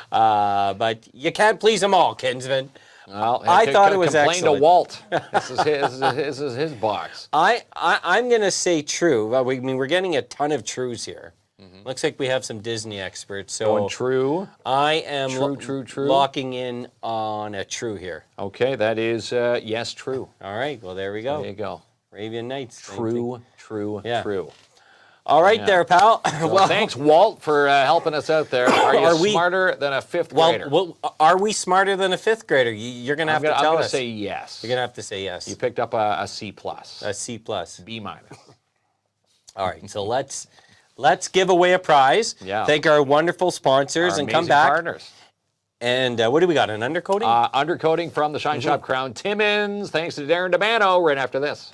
But you can't please them all, Kinsman. Well, I thought it was complain excellent. to Walt. This is his box. I'm going to say true. Well, we're getting a ton of trues here. Looks like we have some Disney experts. So Going true. I am True. locking in on a true here. Okay, that is yes, true. All right. Well, there we go. There you go. Arabian Nights. same thing. True. Yeah. All right, there, pal. Well, thanks, Walt, for helping us out there. Are you smarter than a 5th grader? Well, are we smarter than a 5th grader? You're going to have to tell us. I'm going to say yes. You're going to have to say yes. You picked up a C+. A C+. B-. All right, so let's give away a prize. Yeah. Thank our wonderful sponsors Our and come amazing back. partners. And what do we got? An undercoating? Undercoating from the Shine Shop Crown Timmins. Thanks to Darren DeMano right after this.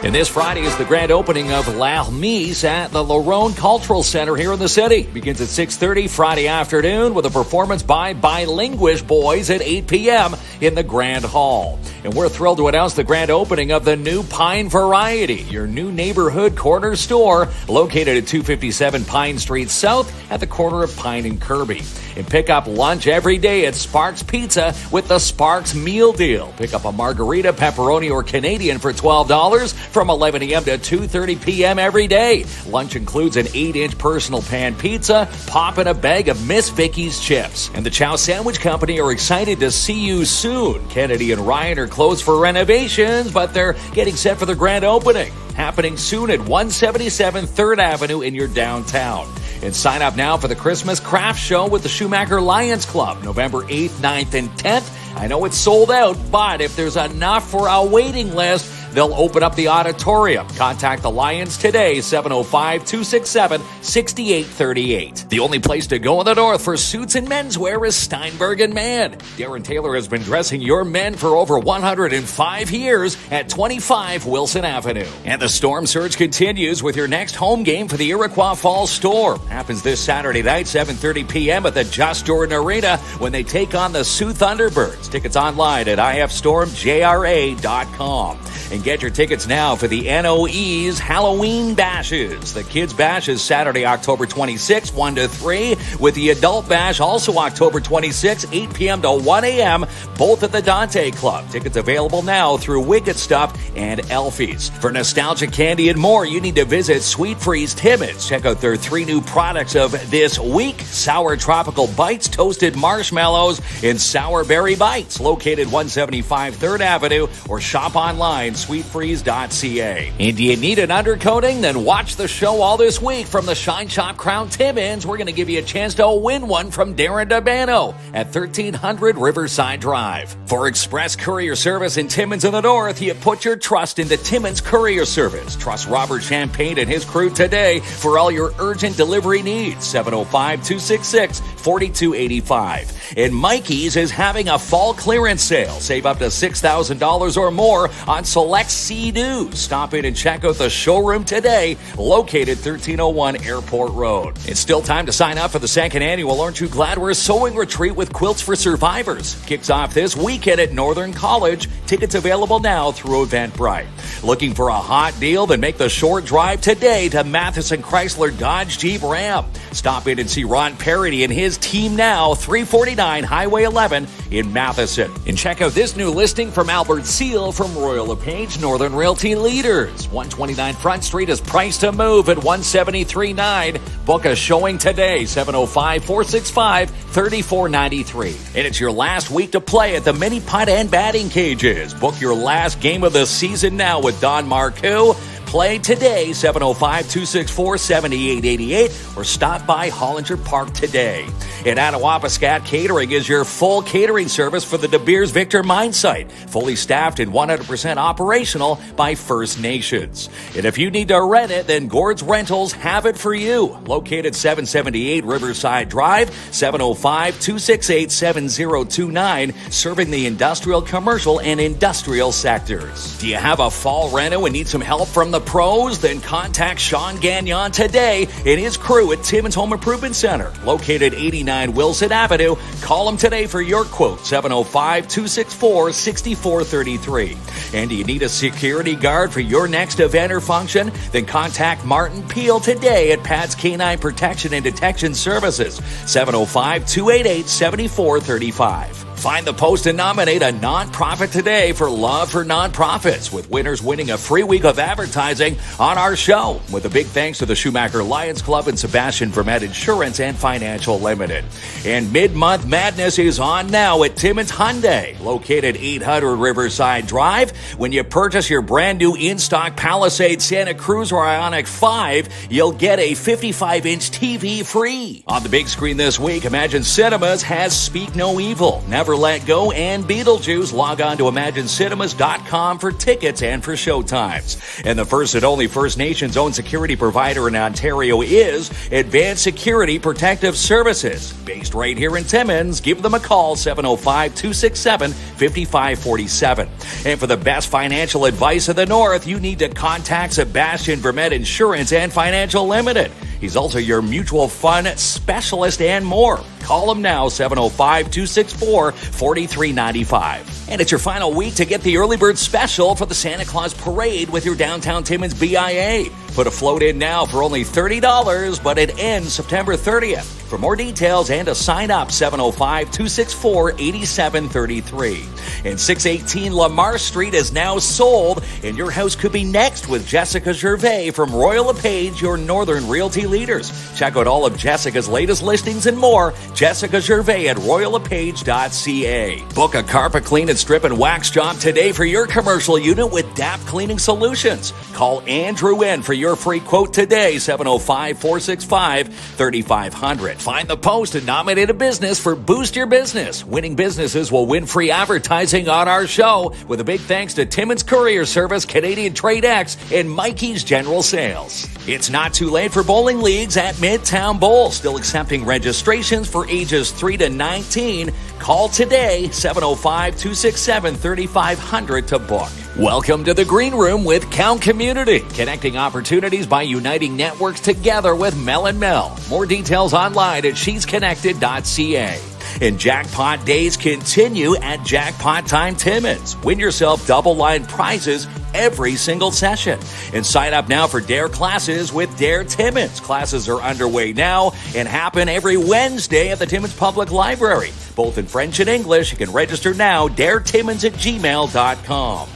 And this Friday is the grand opening of La Mise at the Lerone Cultural Center here in the city. Begins at 6:30 Friday afternoon with a performance by Bilinguish Boys at 8 p.m. in the Grand Hall. And we're thrilled to announce the grand opening of the new Pine Variety, your new neighborhood corner store located at 257 Pine Street South at the corner of Pine and Kirby. And pick up lunch every day at Sparks Pizza with the Sparks Meal Deal. Pick up a margarita, pepperoni, or Canadian for $12 from 11 a.m. to 2:30 p.m. every day. Lunch includes an 8-inch personal pan pizza, pop, and a bag of Miss Vicky's chips. And the Chow Sandwich Company are excited to see you soon. Kennedy and Ryan are closed for renovations, but they're getting set for the grand opening. Happening soon at 177 3rd Avenue in your downtown. And sign up now for the Christmas Craft Show with the Schumacher Lions Club, November 8th, 9th, and 10th. I know it's sold out, but if there's enough for a waiting list, they'll open up the auditorium. Contact the Lions today, 705-267-6838. The only place to go in the North for suits and menswear is Steinberg & Mann. Darren Taylor has been dressing your men for over 105 years at 25 Wilson Avenue. And the storm surge continues with your next home game for the Iroquois Falls Storm. Happens this Saturday night, 7:30 p.m. at the Just Jordan Arena when they take on the Sioux Thunderbirds. Tickets online at ifstormjra.com. And get your tickets now for the NOE's Halloween Bashes. The Kids Bash is Saturday, October 26, 1 to 3, with the Adult Bash also October 26, 8 p.m. to 1 a.m., both at the Dante Club. Tickets available now through Wicked Stuff and Elfie's. For nostalgic candy and more, you need to visit Sweet Freeze Timmins. Check out their 3 new products of this week: Sour Tropical Bites, Toasted Marshmallows, and Sour Berry Bites, located 175 3rd Avenue, or shop online, sweetfreeze.ca. And do you need an undercoating? Then watch the show all this week from the Shine Shop Crown Timmins. We're going to give you a chance to win one from Darren Dabano at 1300 Riverside Drive. For express courier service in Timmins in the North, you put your trust into Timmins Courier Service. Trust Robert Champagne and his crew today for all your urgent delivery needs. 705-266-4285. And Mikey's is having a fall clearance sale. Save up to $6,000 or more on select Sea-Doos. Stop in and check out the showroom today, located 1301 Airport Road. It's still time to sign up for the 2nd annual Aren't You Glad We're Sewing Retreat with Quilts for Survivors. Kicks off this weekend at Northern College. Tickets available now through Eventbrite. Looking for a hot deal? Then make the short drive today to Matheson Chrysler Dodge Jeep Ram. Stop in and see Ron Parody and his team now, 349 Highway 11 in Matheson. And check out this new listing from Albert Seal from Royal LePage Northern Realty Leaders. 129 Front Street is priced to move at $173,900. Book a showing today, 705-465-3493. And it's your last week to play at the mini putt and batting cages. Book your last game of the season now with Don Marcoux. Play today, 705-264-7888, or stop by Hollinger Park today. And Attawapiskat Catering is your full catering service for the De Beers Victor mine site, fully staffed and 100% operational by First Nations. And if you need to rent it, then Gord's Rentals have it for you. Located 778 Riverside Drive, 705-268-7029, serving the industrial, commercial, and industrial sectors. Do you have a fall reno and need some help from the pros? Then contact Sean Gagnon today and his crew at Timmins Home Improvement Center, located 89 Wilson Avenue. Call them today for your quote, 705-264-6433. And do you need a security guard for your next event or function? Then contact Martin Peel today at Pat's Canine Protection and Detection Services, 705-288-7435. Find the post and nominate a nonprofit today for Love for Nonprofits, with winners winning a free week of advertising on our show. With a big thanks to the Schumacher Lions Club and Sebastian Vermette Insurance and Financial Limited. And Mid-Month Madness is on now at Timmins Hyundai, located 800 Riverside Drive. When you purchase your brand new in-stock Palisade, Santa Cruz, or Ioniq 5, you'll get a 55-inch TV free. On the big screen this week, Imagine Cinemas has Speak No Evil, Never Let Go, and Beetlejuice. Log on to ImagineCinemas.com for tickets and for showtimes. And the first and only First Nations-owned security provider in Ontario is Advanced Security Protective Services. Based right here in Timmins, give them a call, 705-267-5547. And for the best financial advice of the North, you need to contact Sebastian Vermette Insurance and Financial Limited. He's also your mutual fund specialist and more. Call him now, 705-264-4395. And it's your final week to get the early bird special for the Santa Claus Parade with your downtown Timmins BIA. Put a float in now for only $30, but it ends September 30th. For more details and to sign up, 705-264-8733. And 618 Lamar Street is now sold, and your house could be next with Jessica Gervais from Royal LePage, your Northern Realty leaders. Check out all of Jessica's latest listings and more. Jessica Gervais at royallepage.ca. Book a carpet clean and strip and wax job today for your commercial unit with DAP Cleaning Solutions. Call Andrew N for your free quote today, 705-465-3500. Find the post and nominate a business for Boost Your Business. Winning businesses will win free advertising on our show, with a big thanks to Timmins Courier Service, Canadian Trade X, and Mikey's General Sales. It's not too late for bowling leagues at Midtown Bowl. Still accepting registrations for ages 3 to 19. Call today, 705-267-3500 to book. Welcome to the Green Room with Count Community, connecting opportunities by uniting networks together with Mel and Mel. More details online at shesconnected.ca. And Jackpot Days continue at Jackpot Time Timmins. Win yourself double line prizes every single session. And sign up now for DARE classes with DARE Timmins. Classes are underway now and happen every Wednesday at the Timmins Public Library. Both in French and English. You can register now, daretimmins@gmail.com.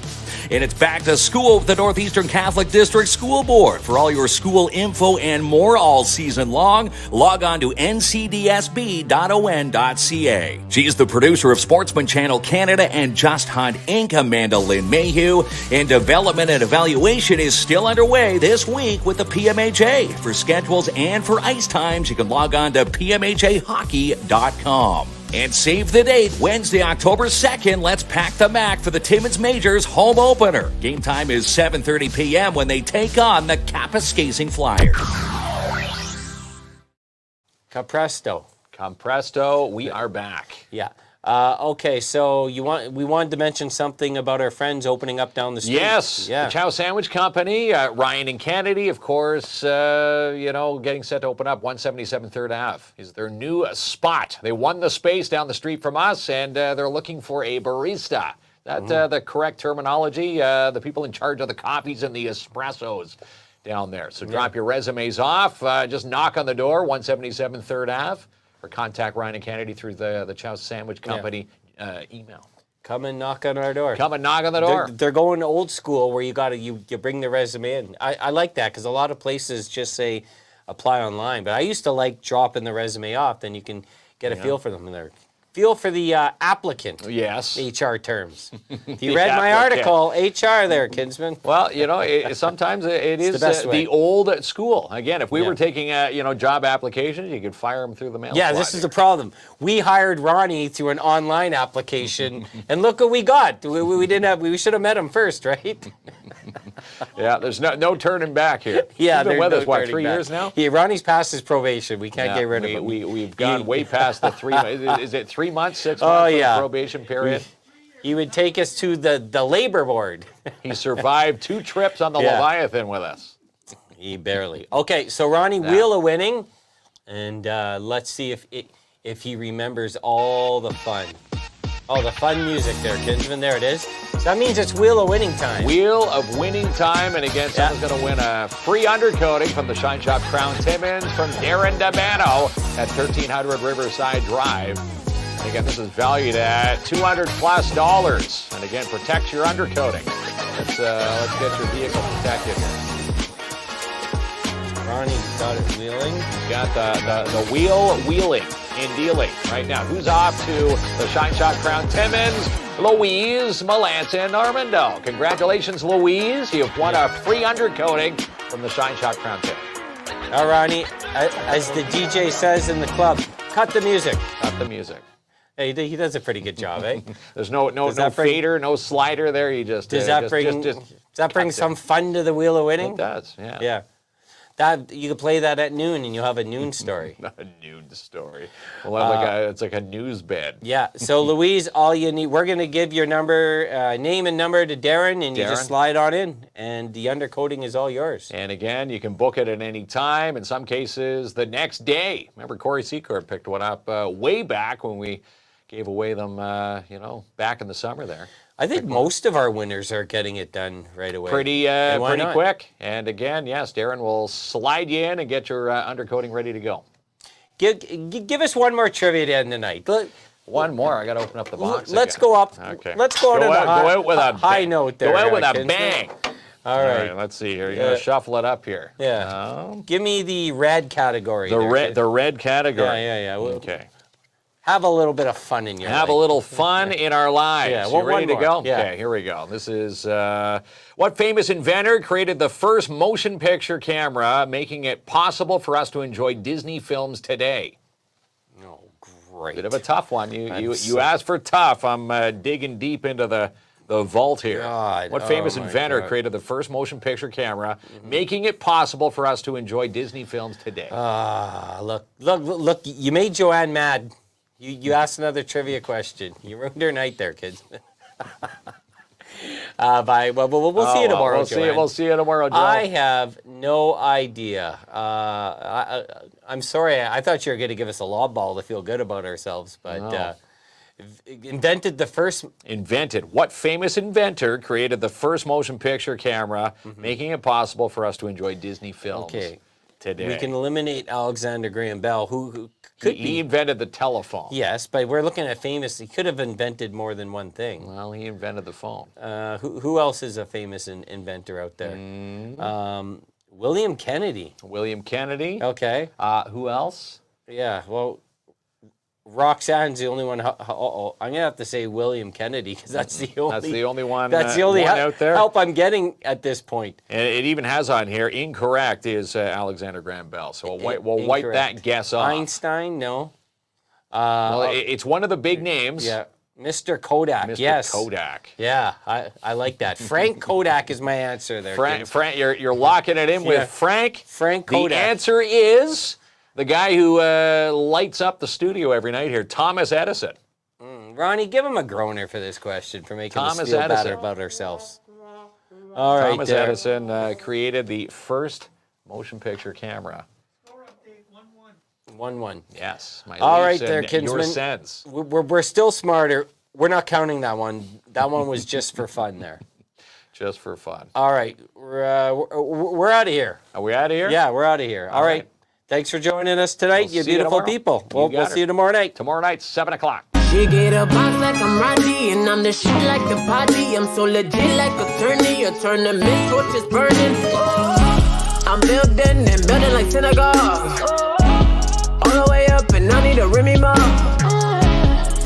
And it's back to school with the Northeastern Catholic District School Board. For all your school info and more all season long, log on to ncdsb.on.ca. She's the producer of Sportsman Channel Canada and Just Hunt Inc., Amanda Lynn Mayhew. And development and evaluation is still underway this week with the PMHA. For schedules and for ice times, you can log on to pmhahockey.com. And save the date, Wednesday, October 2nd. Let's pack the MAC for the Timmins Majors home opener. Game time is 7:30 p.m. when they take on the Kapuskasing Flyers. Compresto, we are back. Yeah. Okay, so we wanted to mention something about our friends opening up down the street. Yes, yeah. The Chow Sandwich Company, Ryan and Kennedy, of course, getting set to open up 177 3rd Ave is their new spot. They won the space down the street from us, and they're looking for a barista. That's the correct terminology. The people in charge of the coffees and the espressos down there. So drop your resumes off. Just knock on the door, 177 3rd Ave. Or contact Ryan and Kennedy through the Chow Sandwich Company email. Come and knock on our door. Come and knock on the door. They're going old school where you bring the resume in. I like that because a lot of places just say apply online. But I used to like dropping the resume off. Then you can get a feel for them. Feel for the applicant. Yes. HR terms. If you read my article, HR there, Kinsman. Well, sometimes it is the old school. Again, if we were taking job applications, you could fire them through the mail. Yeah, this is the problem. We hired Ronnie through an online application, and look what we got. We should have met him first, right? Yeah, there's no turning back here. Yeah, he's been with us, turning 3 years now? Yeah, Ronnie's past his probation. We can't get rid of him. We've gone way past the 3 months. Is it 3 months, 6 months for the probation period? He would take us to the labor board. He survived 2 trips on the Leviathan with us. He barely. Okay, so Ronnie, Wheel of Winning, and let's see if he remembers all the fun. Oh, the fun music there, Kinsman. There it is. So that means it's Wheel of Winning time. Wheel of Winning time. And again, someone's going to win a free undercoating from the Shine Shop Crown Timmins from Darren DeMano at 1300 Riverside Drive. And again, this is valued at $200+. And again, protect your undercoating. Let's get your vehicle protected here. Ronnie got it wheeling. Got the wheel wheeling in dealing right now. Who's off to the Shine Shop Crown Timmins? Louise Melanson Armando. Congratulations, Louise. You've won a free undercoating from the Shine Shop Crown Timmins. All right, Ronnie, as the DJ says in the club, cut the music. Cut the music. Hey, he does a pretty good job, eh? There's no fader, no slider there. You just does that bring some fun to the Wheel of Winning? It does, yeah. Yeah. That you can play that at noon, and you'll have a noon story. Not a noon story. Well, it's like a news bed. Yeah. So Louise, all you need, we're gonna give your number, name and number to Darren, and you just slide on in, and the undercoating is all yours. And again, you can book it at any time. In some cases, the next day. Remember, Corey Secor picked one up way back when we gave away them, back in the summer there. I think most of our winners are getting it done right away. Pretty quick. And again, yes, Darren will slide you in and get your undercoating ready to go. Give us one more trivia to end tonight. One more. I got to open up the box. Let's go up. Okay. Let's go out with a high note there. Go out with a bang. All right. Let's see here. You're gonna shuffle it up here. Yeah. Give me the red category. The red category. Yeah. Okay. Have a little bit of fun in your life. Have a little fun in our lives. Yeah, You ready to more. go? Yeah. Okay, here we go. This is what famous inventor created the first motion picture camera, making it possible for us to enjoy Disney films today? Oh, great. Bit of a tough one. You asked for tough. I'm digging deep into the vault here. God. What famous Oh, my inventor God. created the first motion picture camera, making it possible for us to enjoy Disney films today? Look, you made Joanne mad. You asked another trivia question. You ruined her night there, kids. Bye. Well, we'll see you tomorrow, Joanne. We'll see you tomorrow, Joe. I have no idea. I'm sorry. I thought you were going to give us a lob ball to feel good about ourselves, but Invented. What famous inventor created the first motion picture camera, making it possible for us to enjoy Disney films today? We can eliminate Alexander Graham Bell, who could He be. invented the telephone. Yes, but we're looking at famous. He could have invented more than one thing. Well, he invented the phone. Who else is a famous inventor out there? William Kennedy. William Kennedy. Okay. Who else? Yeah. Well, Roxanne's the only one. I'm gonna have to say William Kennedy because that's the only. That's the only one. That's the only one out there. help I'm getting at this point. And it even has on here incorrect is Alexander Graham Bell. So we'll wipe that guess off. Einstein, no. Well, it's one of the big names. Yeah. Mr. Kodak. Mr. Yes. Kodak. Yeah, I like that. Frank Kodak is my answer there. Frank, you're locking it in with Frank. Frank Kodak. The answer is the guy who lights up the studio every night here, Thomas Edison. Ronnie, give him a groaner for this question for making us Thomas feel Edison. better about ourselves. All right, Thomas Edison created the first motion picture camera. 1-1. Yes. My All leaves right there, and your Kinsman. sense. We're still smarter. We're not counting that one. That one was just for fun there. Just for fun. All right, we're out of here. Are we out of here? Yeah, we're out of here. All right. Thanks for joining us tonight, We'll you see you beautiful tomorrow. people. You We'll got see her. you tomorrow night. Tomorrow night, 7 o'clock. She get a box like I'm Rodney, and I'm the shit like the party. I'm so legit like attorney, a tournament torch is burning. I'm building and building like synagogue. All the way up, and I need a Remy Ma.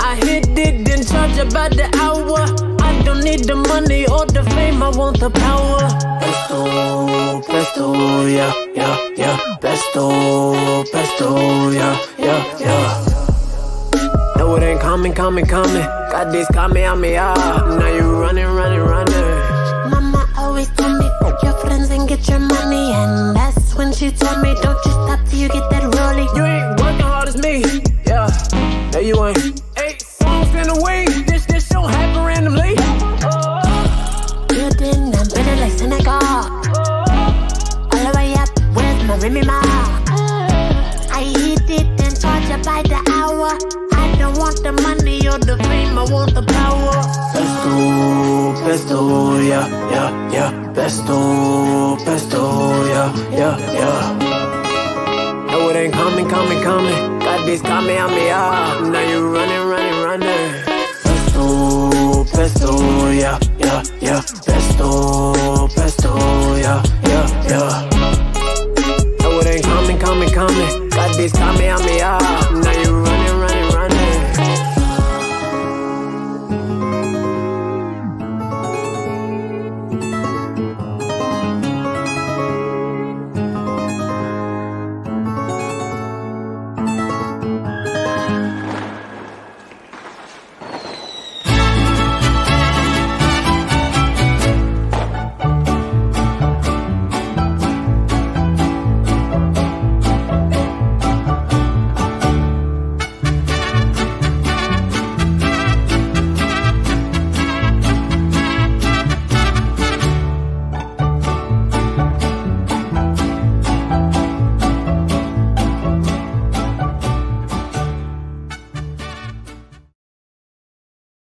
I hit it, then charge about the hour. I don't need the money or the fame, I want the power. Pesto, pesto, yeah, yeah, yeah. Pesto, pesto, yeah, yeah, yeah. No, it ain't coming. Got this Kamehameha. Now you running. Mama always told me, fuck your friends and get your money. And that's when she told me, don't you stop till you get that rollie. You ain't working hard as me, yeah. No, you ain't. 8 songs in a week. This don't happen randomly. Building and building like synagogue. All the way up with my Remy Ma. I hit it and charge you by the hour. I don't want the money or the fame, I want the power. Pesto, yeah, yeah, yeah. Pesto, yeah, yeah, yeah. No, it ain't coming. Got this Kamehameha. Now you running. Pesto, yeah, yeah, yeah. Pesto,